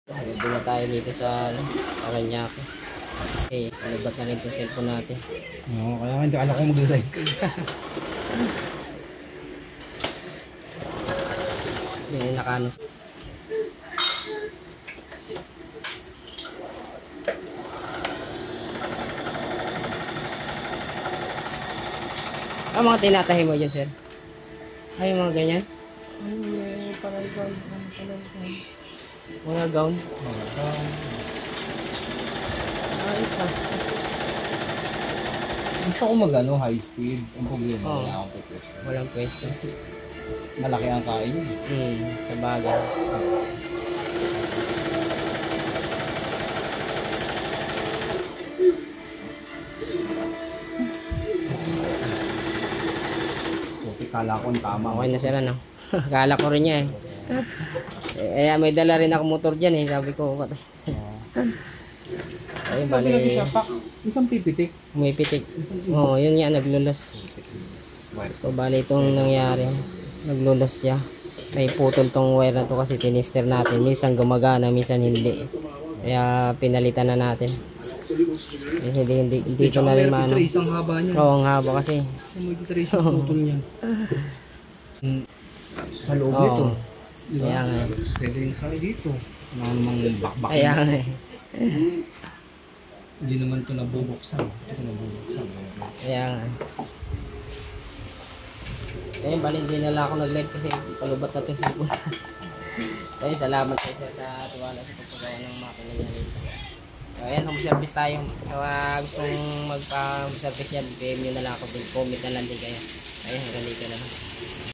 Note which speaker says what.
Speaker 1: Dula tayo dito sa Paranaque. Okay, palibat na rin itong cellphone natin.
Speaker 2: Oo, kaya hindi alam ko mag-like.
Speaker 1: Hindi nakano. Ang mga tinatahi mo dyan, sir? Ay, mga ganyan? Ay, may parang gown. Mga gown?
Speaker 2: Mga gown.
Speaker 1: Ayos na.
Speaker 2: Gusto ko high speed. Ang problema, wala akong pipwesto.
Speaker 1: Walang pwesto.
Speaker 2: Malaki ang kain yun.
Speaker 1: Sabagay.
Speaker 2: Buti kala ko tama.
Speaker 1: Okay na sila, no? Kala ko rin niya eh. May dala rin ako motor dyan eh. Sabi ko, ay, bali.
Speaker 2: Isang pipitik.
Speaker 1: May pitik. Oo, yun nga, naglulos. So, bali itong nangyari. Naglulos siya. May putol tong wire na to kasi tinister natin. Minsan gumagana, minsan hindi. Kaya pinalitan na natin. Hindi ko na rin maano.
Speaker 2: Isang haba niya.
Speaker 1: Oo, ang haba kasi.
Speaker 2: May trace yung putol niya. Sa loob nito.
Speaker 1: Kaya nga.
Speaker 2: Pwede yung sa dito. Namang bakbak.
Speaker 1: Kaya nga.
Speaker 2: Hindi naman ito nabubuksan. Ito nabubuksan.
Speaker 1: Kaya nga. Eh, bali hindi na lang ako nag-live kasi palubat na ito sa cellphone. Kaya salamat kayo sa tiwala sa pagpagawa ng makina niya dito. So ayan, home service tayo. So gustong magpa-home service yan, PM nyo na lang ako. Comment na lang din kayo. Ayun, hanggang dito na lang.